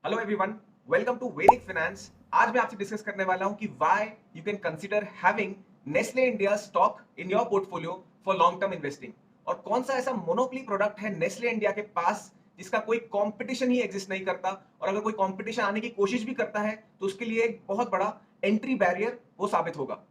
Hello everyone, welcome to वैदिक finance. आज मैं आपसे डिस्कस करने वाला हूं कि why you can consider having Nestle India stock in your portfolio for long term investing. और कौन सा ऐसा मोनोपोली प्रोडक्ट है नेस्ले इंडिया के पास जिसका कोई कंपटीशन ही एग्जिस्ट नहीं करता, और अगर कोई कंपटीशन आने की कोशिश भी करता है तो उसके लिए एक बहुत बड़ा एंट्री बैरियर वो साबित होगा।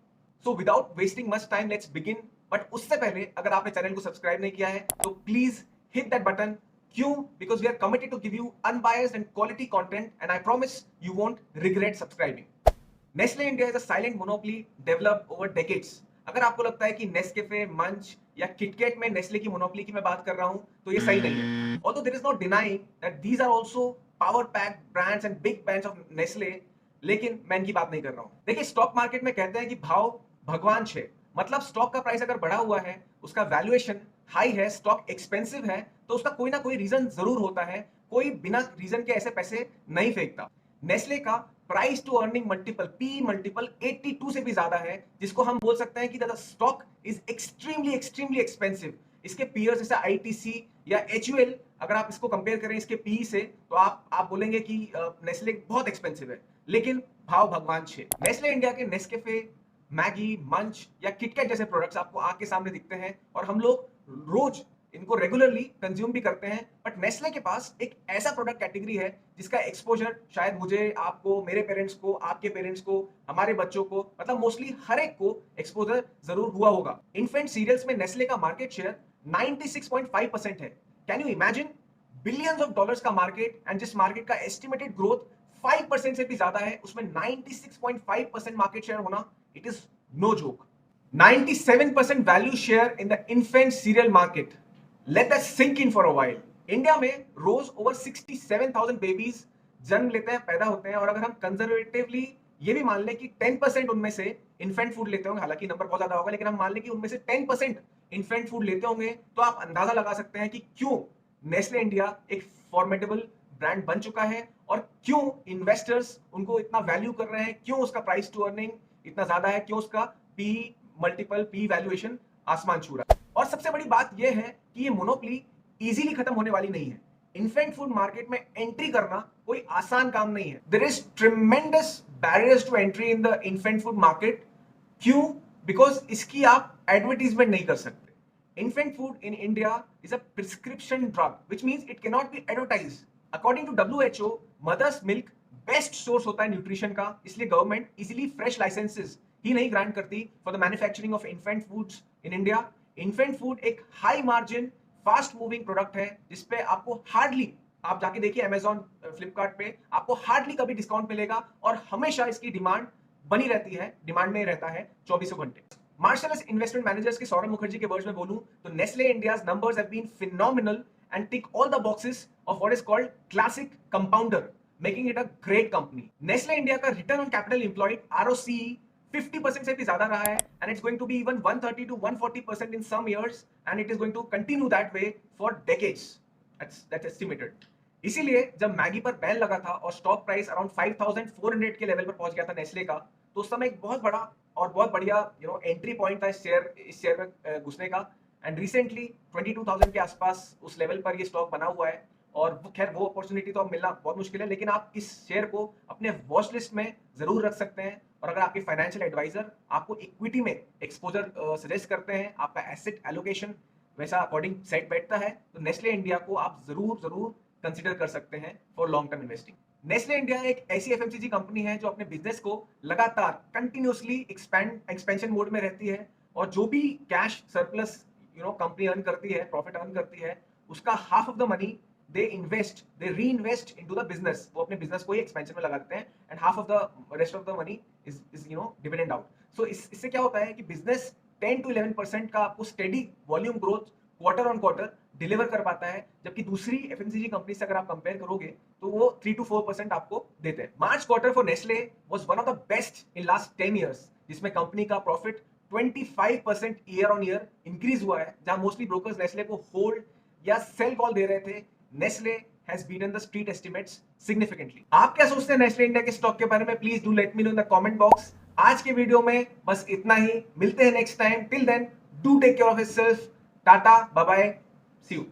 So without wasting much time, let's begin. But उससे पहले अगर आपने चैनल को सब्सक्राइब नहीं किया है तो प्लीज हिट दैट बटन। क्यों? Because we are committed to give you unbiased and quality content and I promise you won't regret subscribing. Nestle India is a silent monopoly developed over decades. अगर आपको लगता है कि Nescafe, मंच या KitKat में Nestle की मोनोपोली की मैं बात कर रहा हूं तो ये सही नहीं है। Although there is no denying that these are also power pack brands and big brands of Nestle, लेकिन मैं इनकी बात नहीं कर रहा हूं। देखिए, स्टॉक मार्केट में कहते हैं कि भाव भगवान छे। मतलब स्टॉक का प्राइस अगर बढ़ा हुआ है, उसका वैल्यूएशन हाई है, स्टॉक एक्सपेंसिव है, तो उसका कोई ना कोई रीजन जरूर होता है। कोई बिना रीजन के ऐसे पैसे नहीं फेंकता। नेस्ले का price to earning multiple, P multiple 82 से भी ज्यादा है, जिसको हम बोल सकते हैं कि the stock is extremely extremely expensive. इसके पीयर्स जैसे आईटीसी या एचयूएल, अगर आप इसको कंपेयर करें इसके पी से, तो आप बोलेंगे कि नेस्ले बहुत एक्सपेंसिव है। लेकिन भाव भगवान छे। नेस्ले इंडिया के नेस्कैफे, मैगी, मंच या किटकैट जैसे प्रोडक्ट्स आपको आंख के सामने दिखते हैं और हम लोग रोज इनको रेगुलरली कंज्यूम भी करते हैं। बट नेस्ले के पास एक ऐसा प्रोडक्ट कैटेगरी है जिसका एक्सपोजर शायद मुझे, आपको, मेरे पेरेंट्स को, आपके पेरेंट्स को, हमारे बच्चों को, मतलब मोस्टली हर एक को एक्सपोजर जरूर हुआ होगा। इन्फेंट सीरियल्स में नेस्ले का मार्केट शेयर 96.5% है। Can you imagine? Billions of dollars का मार्केट, एंड जिस मार्केट का एस्टिमेटेड ग्रोथ 5% से भी ज्यादा है, उसमें 96.5% मार्केट शेयर होना, it is no joke. 97% value share in the infant cereal market. Let that sink in for a while. India में रोज ओवर 67,000 बेबीज जन्म लेते हैं, पैदा होते हैं, और अगर हम कंजर्वेटिवली ये भी मान लें कि 10% उनमें से इन्फेंट फूड लेते होंगे, हालांकि नंबर बहुत ज्यादा होगा, लेकिन हम मान लें कि उनमें से 10% इन्फेंट फूड लेते होंगे, तो आप अंदाजा लगा सकते हैं कि क्यों नेस्ले इंडिया एक फॉर्मेडेबल ब्रांड बन चुका है और क्यों इन्वेस्टर्स उनको इतना वैल्यू कर रहे हैं, क्यों उसका प्राइस टू अर्निंग इतना ज्यादा है, क्यों उसका पी मल्टीपल, पी वैल्यूएशन आसमान छू रहा है। और सबसे बड़ी बात यह है कि ये मोनोपोली इजीली खत्म होने वाली नहीं है। इन्फेंट फूड मार्केट में एंट्री करना कोई आसान काम नहीं है। There is tremendous barriers to entry in the infant food market. क्यों? बिकॉज इसकी आप एडवर्टीजमेंट नहीं कर सकते। Infant food in India is a prescription drug, which means it cannot be advertised. According to WHO, mother's milk best source होता है nutrition का, इसलिए गवर्नमेंट इजीली फ्रेश लाइसेंसेस ही नहीं ग्रांट करती for the manufacturing of infant foods in India. Infant food एक high margin, fast moving product है, जिसपे आपको हार्डली, आप जाके देखिए अमेजॉन, फ्लिपकार्ट पे आपको हार्डली कभी डिस्काउंट मिलेगा, और हमेशा इसकी डिमांड बनी रहती है, डिमांड में रहता है 24 घंटे। मार्शल इन्वेस्टमेंट मैनेजर्स के सौरभ मुखर्जी के वर्ड्स में बोलूं तो Nestle India's numbers have been phenomenal and tick all the boxes of what is called classic compounder, making it a great company. Nestle India का return on capital employed, ROCE, 50% से भी ज्यादा रहा है, and it's going to be even 130 to 140% in some years, and it is going to continue that way for decades. That's estimated. इसीलिए जब Maggi पर ban लगा था और स्टॉक प्राइस अराउंड 5,400 के लेवल पर पहुंच गया था नेस्ले का, तो उस समय एक बहुत बड़ा और बहुत बढ़िया एंट्री पॉइंट था इस शेयर में घुसने का। एंड रिसेंटली 22,000 के आसपास उस लेवल पर ये स्टॉक बना हुआ है, और खैर वो अपॉर्चुनिटी तो अब मिलना बहुत मुश्किल है, लेकिन आप इस शेयर को अपने वॉच लिस्ट में जरूर रख सकते हैं। और अगर आपके फाइनेंशियल एडवाइजर आपको इक्विटी में एक्सपोजर सजेस्ट करते हैं, आपका एसेट एलोकेशन वैसा अकॉर्डिंग सेट बैठता है, तो नेस्ले इंडिया को आप जरूर जरूर कंसिडर कर सकते हैं for long term investing. Nestle India एक ऐसी एफएमसीजी कंपनी है जो अपने बिजनेस को लगातार कंटिन्यूअसली एक्सपेंशन मोड में रहती है, और जो भी कैश सरप्लस कंपनी अर्न करती है, प्रॉफिट अर्न करती है, उसका हाफ ऑफ द मनी दे री इन्वेस्ट इनटू द बिजनेस। वो अपने बिजनेस को ही एक्सपेंशन में लगाते हैं, and half of the rest of the money is dividend out. So इससे क्या होता है कि बिजनेस 10 to 11% का आपको steady volume growth quarter on quarter deliver कर पाता है, जबकि दूसरी एफएमसीजी कंपनी से अगर आप कंपेयर करोगे तो वो 3 to 4% आपको देते हैं। मार्च quarter for Nestle was one of the best in last 10 years, जिसमें कंपनी का profit 25% year on year increase हुआ है। जहां मोस्टली ब्रोकर्स नेस्ले को होल्ड या सेल कॉल दे रहे थे, Nestle has beaten the street estimates significantly. आप क्या सोचते हैं नेस्ले इंडिया के स्टॉक के बारे में? Please do let me know in the comment box. आज के वीडियो में बस इतना ही, मिलते हैं next time. Till then, do take care of yourself. Tata, bye bye, see you.